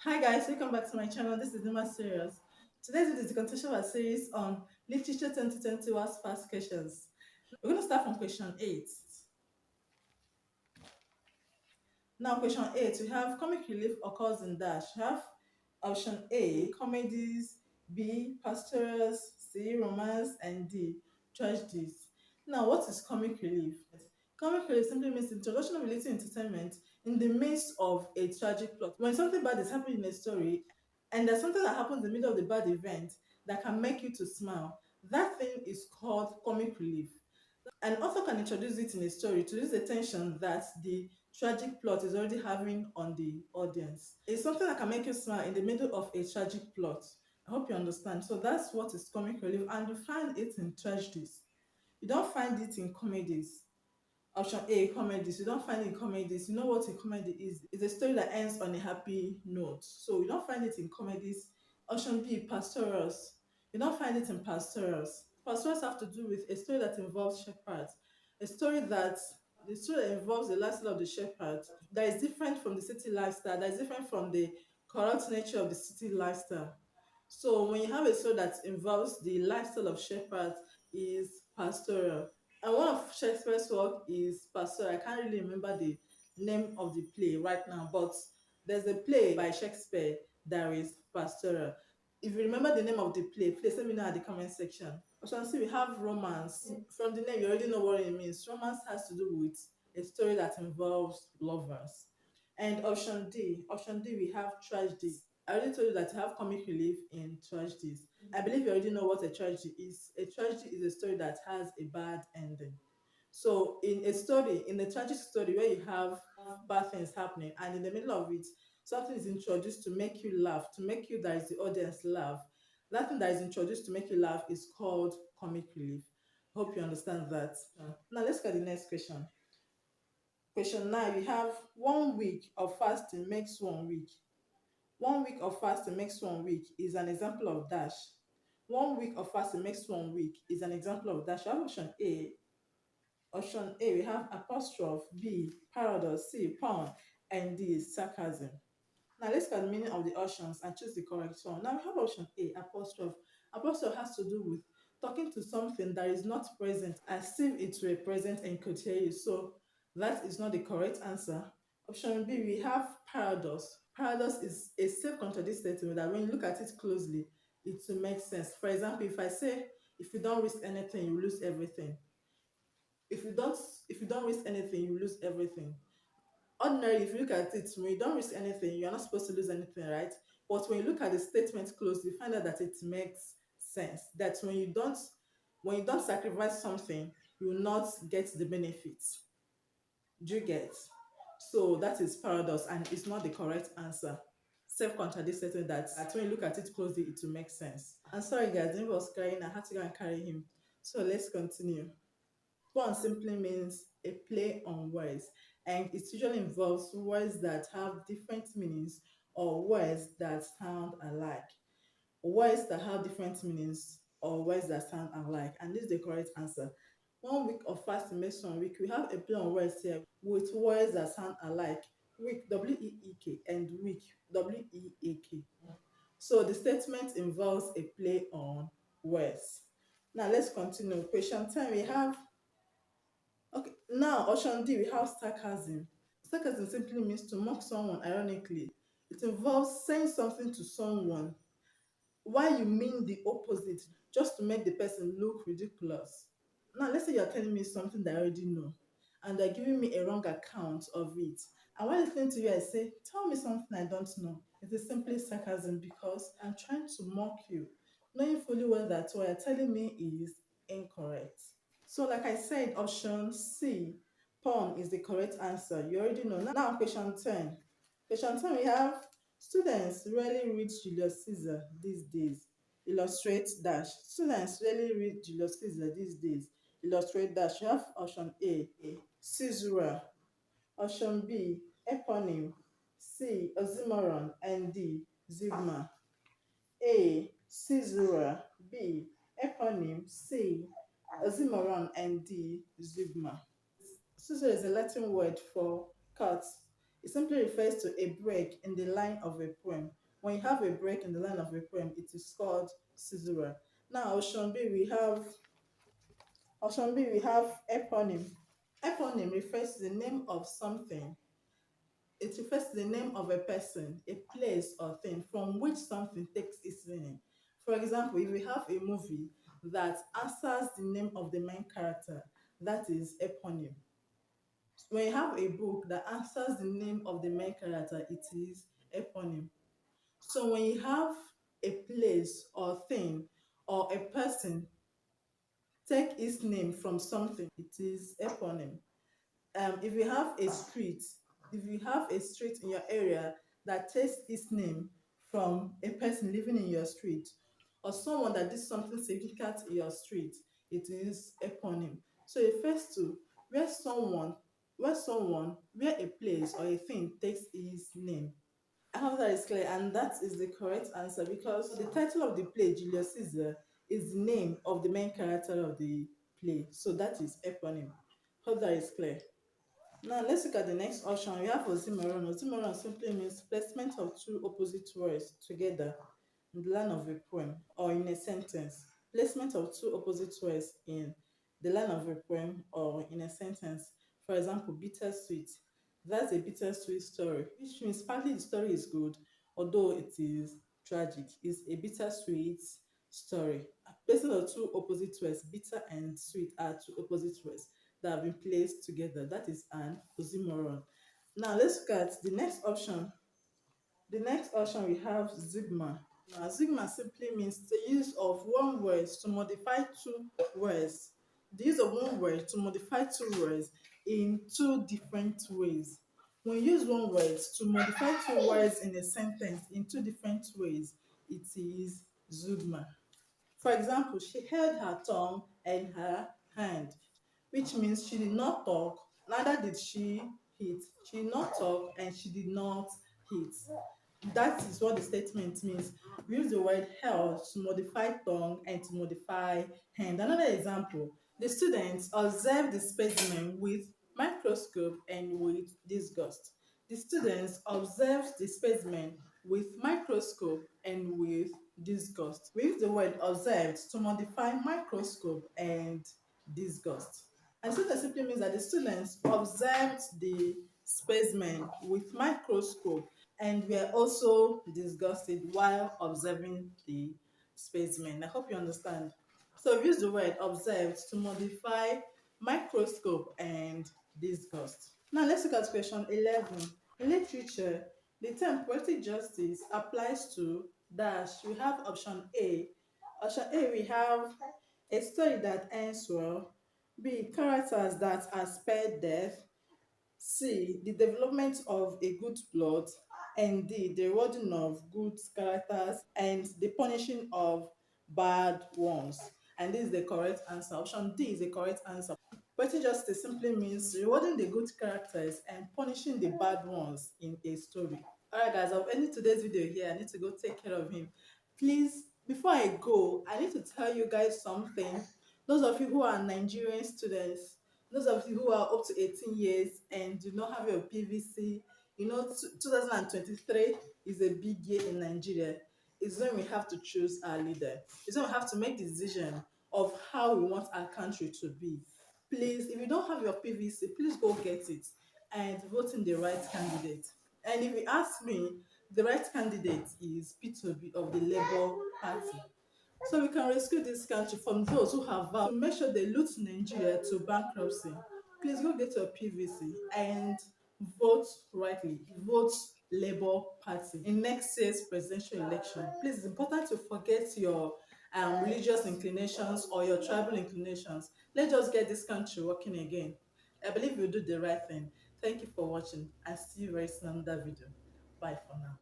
Hi guys, welcome back to my channel. This is Nima Series. Today's video is a continuation of our series on Literature 2020 was fast questions. We're going to start from question 8. Now, question 8, we have comic relief occurs in dash. We have option A, comedies, B, pastorals, C, romance, and D, tragedies. Now, what is comic relief? Comic relief simply means introduction of related entertainment in the midst of a tragic plot. When something bad is happening in a story, and there's something that happens in the middle of the bad event that can make you to smile, that thing is called comic relief. An author can introduce it in a story to reduce the tension that the tragic plot is already having on the audience. It's something that can make you smile in the middle of a tragic plot. I hope you understand. So that's what is comic relief, and you find it in tragedies. You don't find it in comedies. Option A, comedies. You don't find it in comedies. You know what a comedy is? It's a story that ends on a happy note. So you don't find it in comedies. Option B, pastorals. You don't find it in pastorals. Pastorals have to do with a story that involves shepherds. A story that the story that involves the lifestyle of the shepherd that is different from the city lifestyle, that is different from the corrupt nature of the city lifestyle. So when you have a story that involves the lifestyle of shepherds, is pastoral. And one of Shakespeare's work is Pastoral. I can't really remember the name of the play right now, but there's a play by Shakespeare that is Pastoral. If you remember the name of the play, please let me know at the comment section. Option C, we have romance. From the name, you already know what it means. Romance has to do with a story that involves lovers. And option D, we have tragedy. I already told you that you have comic relief in tragedies. I believe you already know what a tragedy is. A tragedy is a story that has a bad ending. So in a story, in a tragic story where you have bad things happening, and in the middle of it, something is introduced to make you laugh, to make you, that is the audience, laugh. That thing that is introduced to make you laugh is called comic relief. Hope you understand that. Now let's get the next question. Question 9, we have 1 week of fasting makes 1 week. 1 week of fasting makes 1 week is an example of dash. 1 week of fasting makes 1 week is an example of dash. We have option A. Option A, we have apostrophe, B, paradox, C, pound, and D, sarcasm. Now let's look at the meaning of the options and choose the correct one. Now we have option A, apostrophe. Apostrophe has to do with talking to something that is not present as if it were present and could hear you. So that is not the correct answer. Option B, we have paradox. Paradox is a self-contradictory statement that when you look at it closely, it will make sense. For example, if I say, if you don't risk anything, you lose everything. If you don't risk anything, you lose everything. Ordinarily, if you look at it, when you don't risk anything, you're not supposed to lose anything, right? But when you look at the statement closely, you find out that it makes sense. That when you don't sacrifice something, you will not get the benefits. Do you get? So that is paradox, and it's not the correct answer. Self-contradicting that when you look at it closely, it will make sense. I'm sorry, guys, the neighbor was crying. I had to go and carry him. So let's continue. Pun simply means a play on words, and it usually involves words that have different meanings or words that sound alike. Words that have different meanings or words that sound alike, and this is the correct answer. 1 week of fasting makes 1 week. We have a play on words here with words that sound alike. Week, W-E-E-K, and week, W-E-A-K. So the statement involves a play on words. Now let's continue. Question 10, we have, okay, now option D, we have sarcasm. Sarcasm simply means to mock someone ironically. It involves saying something to someone while you mean the opposite, just to make the person look ridiculous. Now, let's say you're telling me something that I already know, and they're giving me a wrong account of it. And while listening to you, I say, tell me something I don't know. It is simply sarcasm because I'm trying to mock you, knowing fully well that what you're telling me is incorrect. So, like I said, option C, poem, is the correct answer. You already know. Now, question 10. Question 10, we have students rarely read Julius Caesar these days. Illustrate dash. Students rarely read Julius Caesar these days. Illustrate dash. You have option A, Caesura. Option B, Eponym. C, Oxymoron. And D, Zugma. A, Caesura. B, Eponym. C, Oxymoron. And D, Zeugma. Caesar is a Latin word for cut. It simply refers to a break in the line of a poem. When you have a break in the line of a poem, it is called Caesura. Now, option B, we have eponym. Eponym refers to the name of something. It refers to the name of a person, a place or thing from which something takes its meaning. For example, if we have a movie that answers the name of the main character, that is eponym. When you have a book that answers the name of the main character, it is eponym. So when you have a place or thing or a person take its name from something, it is eponym. If you have a street, if you have a street in your area that takes its name from a person living in your street or someone that did something significant in your street, it is eponym. So it refers to where a place or a thing takes its name. I hope that is clear, and that is the correct answer because the title of the play, Julius Caesar, is the name of the main character of the play. So that is eponym. Hope that is clear. Now let's look at the next option. We have Oxymoron. Oxymoron simply means placement of two opposite words together in the line of a poem or in a sentence. Placement of two opposite words in the line of a poem or in a sentence. For example, bittersweet. That's a bittersweet story, which means partly the story is good, although it is tragic. It's a bittersweet story. Placement of two opposite words, bitter and sweet, are two opposite words that have been placed together. That is an oxymoron. Now let's look at the next option. The next option we have Zugma. Now Zugma simply means the use of one word to modify two words. The use of one word to modify two words in two different ways. When you use one word to modify two words in a sentence in two different ways, it is Zugma. For example, she held her tongue and her hand, which means she did not talk, neither did she hit. She did not talk and she did not hit. That is what the statement means. We use the word held to modify tongue and to modify hand. Another example, the students observed the specimen with microscope and with disgust. The students observed the specimen with microscope and with disgust. We use the word observed to modify microscope and disgust. And so that simply means that the students observed the specimen with microscope and were also disgusted while observing the specimen. I hope you understand. So we use the word observed to modify microscope and disgust. Now let's look at question 11. In literature, the term poetic justice applies to dash. We have option A. Option A, we have a story that ends well. B, characters that are spared death. C, the development of a good plot. And D, the rewarding of good characters and the punishing of bad ones. And this is the correct answer. Option D is the correct answer. Poetic justice simply means rewarding the good characters and punishing the bad ones in a story. Alright guys, I've ended today's video here. I need to go take care of him. Please, before I go, I need to tell you guys something. Those of you who are Nigerian students, those of you who are up to 18 years and do not have your PVC, you know, 2023 is a big year in Nigeria. It's when we have to choose our leader. It's when we have to make the decision of how we want our country to be. Please, if you don't have your PVC, please go get it and vote in the right candidate. And if you ask me, the right candidate is P2B of the Labour Party. So we can rescue this country from those who have vowed to make sure they loot Nigeria to bankruptcy. Please go get your PVC and vote rightly. Vote Labour Party in next year's presidential election. Please, it's important to forget your religious inclinations or your tribal inclinations. Let's just get this country working again. I believe we'll do the right thing. Thank you for watching. I'll see you very soon in another video. Bye for now.